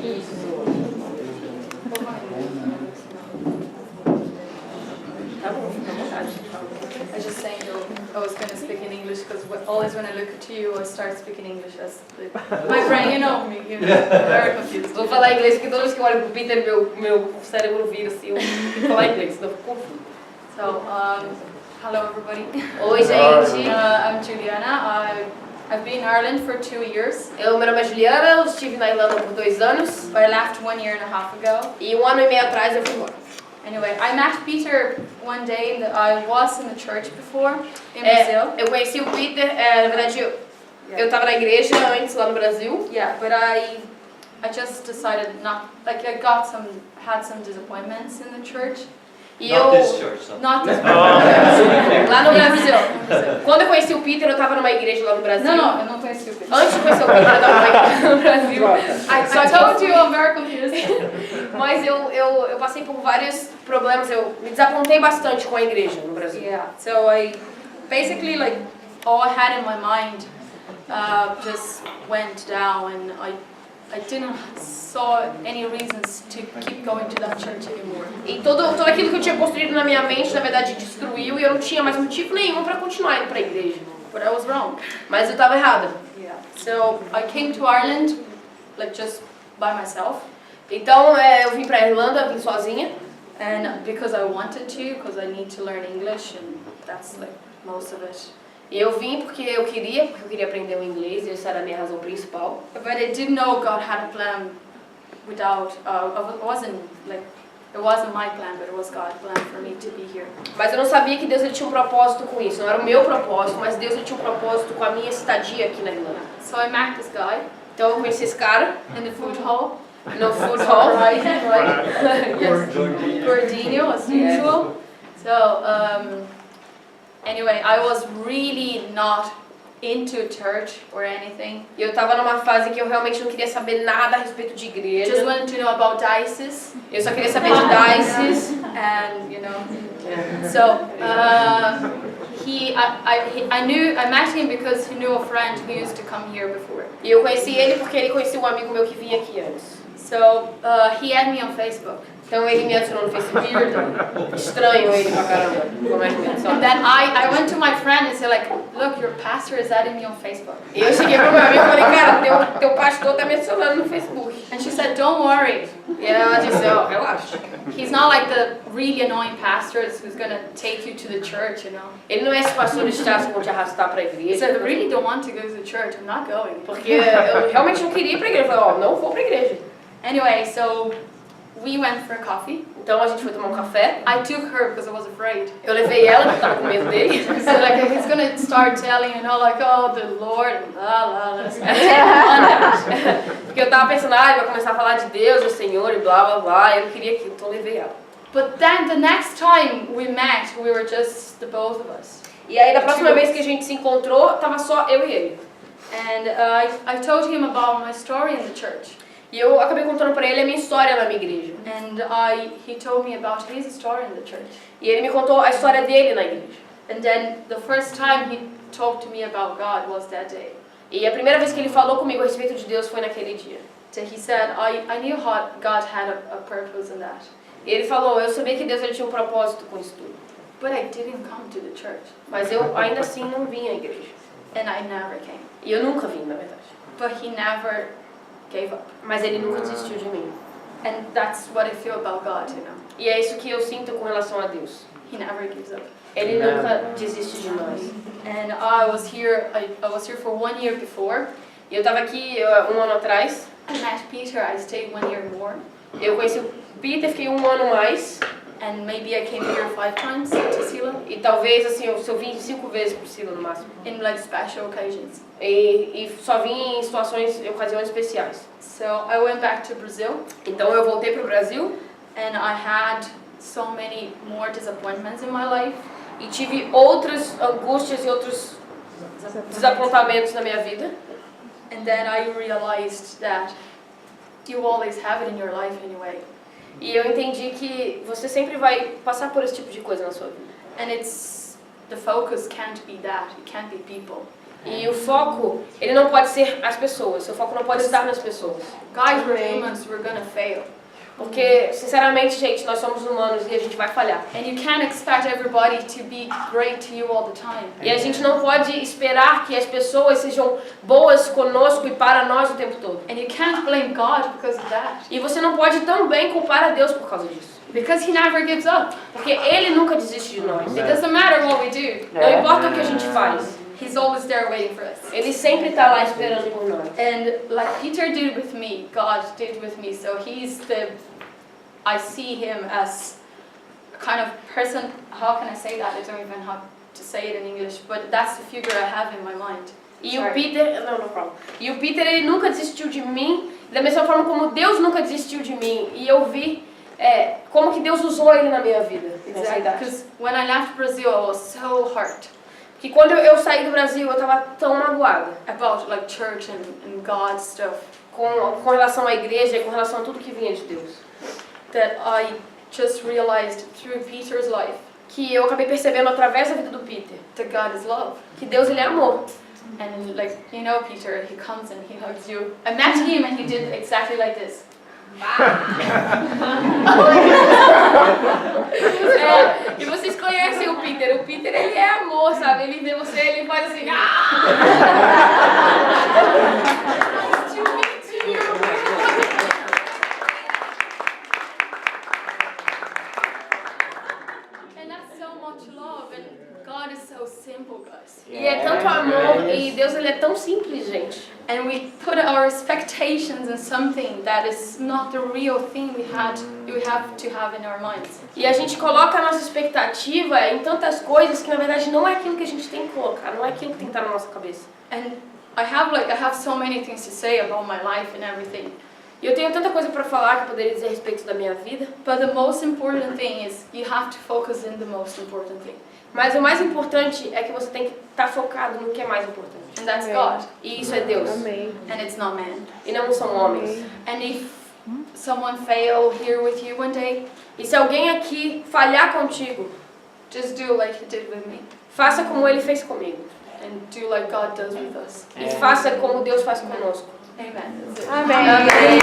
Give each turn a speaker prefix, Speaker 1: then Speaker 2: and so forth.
Speaker 1: I just saying I was going to speak in English because always when I look at you, I start speaking English as my brain, you know me, very confused.
Speaker 2: Vou falar inglês porque toda vez que eu olho pro Peter, meu cérebro vira assim, eu tenho que falar inglês, senão eu fico confuso.
Speaker 1: So, hello everybody.
Speaker 2: Oi, gente.
Speaker 1: I'm Juliana. I've been in Ireland for 2 years.
Speaker 2: Meu nome é Juliana, eu estive na Irlanda por 2 anos.
Speaker 1: But I left 1.5 years ago.
Speaker 2: E 1 ano e meio atrás eu fui embora.
Speaker 1: Anyway, I met Peter one day. I was in the church before in Brazil.
Speaker 2: Eu conheci o Peter, na verdade eu estava na igreja antes lá no Brasil.
Speaker 1: Yeah, but I just decided not, like I had some disappointments in the church.
Speaker 2: E
Speaker 3: Not this church,
Speaker 1: Not this
Speaker 2: lá no Brasil. Quando eu conheci o Peter, eu estava numa igreja lá no Brasil.
Speaker 1: Não, eu não conheci o Peter.
Speaker 2: Antes de conhecer o Peter, eu estava numa igreja no Brasil.
Speaker 1: I told you I'm very confused.
Speaker 2: Mas eu passei por vários problemas, eu me desapontei bastante com a igreja no Brasil.
Speaker 1: Yeah, so I basically, like, all I had in my mind just went down, and I didn't saw any reasons to keep going to that church anymore.
Speaker 2: E tudo aquilo que eu tinha construído na minha mente, na verdade, destruiu, e eu não tinha mais motivo nenhum para continuar indo para a igreja.
Speaker 1: But I was wrong.
Speaker 2: Mas eu estava errada.
Speaker 1: Yeah. So I came to Ireland, like, just by myself.
Speaker 2: Então eu vim para a Irlanda, vim sozinha.
Speaker 1: And because I wanted to, because I need to learn English, and that's like most of it.
Speaker 2: E eu vim porque eu queria aprender o inglês, e essa era a minha razão principal.
Speaker 1: But I didn't know God had a plan without, it wasn't my plan, but it was God's plan for me to be here.
Speaker 2: Mas eu não sabia que Deus ele tinha um propósito com isso, não era o meu propósito, mas Deus ele tinha um propósito com a minha estadia aqui na Irlanda.
Speaker 1: So I met this guy.
Speaker 2: Então eu conheci esse cara
Speaker 1: in the food hall.
Speaker 2: No food hall,
Speaker 1: right? Yes. Gordinho, as usual. So, anyway, I was really not into church or anything.
Speaker 2: E eu estava numa fase que eu realmente não queria saber nada a respeito de igreja.
Speaker 1: Just wanted to know about diocese.
Speaker 2: Eu só queria saber de diocese.
Speaker 1: And, you know. Yeah. So, I met him because he knew a friend who used to come here before.
Speaker 2: E eu conheci ele porque ele conhecia um amigo meu que vinha aqui antes.
Speaker 1: So, he added me on Facebook.
Speaker 2: Então ele me adicionou no Facebook. Estranho ele pra caramba. Como é que me adiciona?
Speaker 1: And then I went to my friend and said, like, look, your pastor is adding me on Facebook.
Speaker 2: E eu cheguei pro meu amigo e falei, cara, teu pastor tá me adicionando no Facebook.
Speaker 1: And she said, don't worry.
Speaker 2: E ela disse, relaxa.
Speaker 1: He's not like the really annoying pastors who's gonna take you to the church, you know.
Speaker 2: Ele não é esse pastor chato que vão te arrastar pra
Speaker 1: He
Speaker 2: igreja.
Speaker 1: said, I really don't want to go to the church. I'm not going.
Speaker 2: Porque eu realmente não queria ir pra igreja. Eu falei, não vou pra igreja.
Speaker 1: Anyway, so we went for coffee.
Speaker 2: Então a gente foi tomar um café.
Speaker 1: I took her because I was afraid.
Speaker 2: Eu levei ela porque tava com medo dele.
Speaker 1: So like he's gonna start telling, you know, like, oh, the Lord, blah blah blah.
Speaker 2: Porque eu tava pensando, ele vai começar a falar de Deus, o Senhor e blá blá blá. Eu não queria aquilo, então eu levei ela.
Speaker 1: But then the next time we met, we were just the both of us.
Speaker 2: E aí da próxima vez que a gente se encontrou, tava só eu e ele.
Speaker 1: And I told him about my story in the church.
Speaker 2: E eu acabei contando pra ele a minha história na minha igreja.
Speaker 1: And he told me about his story in the church.
Speaker 2: E ele me contou a história dele na igreja.
Speaker 1: And then the first time he talked to me about God was that day.
Speaker 2: E a primeira vez que ele falou comigo a respeito de Deus foi naquele dia.
Speaker 1: So he said, I knew God had a purpose in that.
Speaker 2: E ele falou, eu sabia que Deus ele tinha um propósito com isso tudo.
Speaker 1: But I didn't come to the church.
Speaker 2: Mas eu ainda assim não vim à igreja.
Speaker 1: And I never came.
Speaker 2: E eu nunca vim, na verdade.
Speaker 1: But he never gave up.
Speaker 2: Mas ele nunca desistiu de mim.
Speaker 1: And that's what I feel about God, you know.
Speaker 2: E é isso que eu sinto com relação a Deus.
Speaker 1: He never gives up.
Speaker 2: Ele nunca desiste de nós.
Speaker 1: And I was here for 1 year before.
Speaker 2: E eu estava aqui 1 ano atrás.
Speaker 1: I met Peter, I stayed 1 year more.
Speaker 2: Eu conheci o Peter, fiquei 1 ano mais.
Speaker 1: And maybe I came here 5 times to Selah.
Speaker 2: E talvez assim, eu vim 5 vezes por Selah no máximo.
Speaker 1: In like special occasions.
Speaker 2: E só vim em situações, em ocasiões especiais.
Speaker 1: So I went back to Brazil.
Speaker 2: Então eu voltei para o Brasil.
Speaker 1: And I had so many more disappointments in my life.
Speaker 2: E tive outras angústias e outros desapontamentos na minha vida.
Speaker 1: And then I realized that you always have it in your life anyway.
Speaker 2: E eu entendi que você sempre vai passar por esse tipo de coisa na sua vida.
Speaker 1: And the focus can't be that, it can't be people.
Speaker 2: E o foco, ele não pode ser as pessoas. Seu foco não pode estar nas pessoas.
Speaker 1: Guys, we're humans, we're gonna fail.
Speaker 2: Porque, sinceramente, gente, nós somos humanos e a gente vai falhar.
Speaker 1: And you can't expect everybody to be great to you all the time.
Speaker 2: E a gente não pode esperar que as pessoas sejam boas conosco e para nós o tempo todo.
Speaker 1: And you can't blame God because of that.
Speaker 2: E você não pode também culpar a Deus por causa disso.
Speaker 1: Because He never gives up.
Speaker 2: Porque Ele nunca desiste de nós.
Speaker 1: It doesn't matter what we do.
Speaker 2: Não importa o que a gente faz.
Speaker 1: He's always there waiting for us.
Speaker 2: Ele sempre está lá esperando por nós.
Speaker 1: And like Peter did with me, God did with me. So I see him as a kind of person, how can I say that? I don't even know how to say it in English, but that's the figure I have in my mind.
Speaker 2: E o Peter, E o Peter, ele nunca desistiu de mim, da mesma forma como Deus nunca desistiu de mim. E eu vi como que Deus usou ele na minha vida.
Speaker 1: Exactly. Because when I left Brazil, I was so hurt.
Speaker 2: Que quando eu saí do Brasil, eu estava tão magoada.
Speaker 1: About like church and God stuff.
Speaker 2: Com relação à igreja e com relação a tudo que vinha de Deus.
Speaker 1: That I just realized through Peter's life.
Speaker 2: Que eu acabei percebendo através da vida do Peter.
Speaker 1: That God is love.
Speaker 2: Que Deus, ele é amor.
Speaker 1: And like, you know, Peter, he comes and he hugs you. I met him and he did exactly like this.
Speaker 2: E vocês conhecem o Peter. O Peter, ele é amor, sabe? Ele vê você, ele faz assim.
Speaker 1: And that's so much love. And God is so simple, guys.
Speaker 2: E é tanto amor e Deus, ele é tão simples, gente.
Speaker 1: And we put our expectations in something that is not the real thing we have to have in our minds.
Speaker 2: E a gente coloca a nossa expectativa em tantas coisas que na verdade não é aquilo que a gente tem que colocar, não é aquilo que tem que estar na nossa cabeça.
Speaker 1: And I have so many things to say about my life and everything.
Speaker 2: E eu tenho tanta coisa para falar que eu poderia dizer a respeito da minha vida.
Speaker 1: But the most important thing is you have to focus in the most important thing.
Speaker 2: Mas o mais importante é que você tem que estar focado no que é mais importante.
Speaker 1: And that's God.
Speaker 2: E isso é Deus.
Speaker 1: And it's not man.
Speaker 2: E não são homens.
Speaker 1: And if someone fail here with you one day,
Speaker 2: e se alguém aqui falhar contigo,
Speaker 1: just do like he did with me.
Speaker 2: Faça como ele fez comigo.
Speaker 1: And do like God does with us.
Speaker 2: E faça como Deus faz conosco.
Speaker 1: Amen.
Speaker 3: Amém.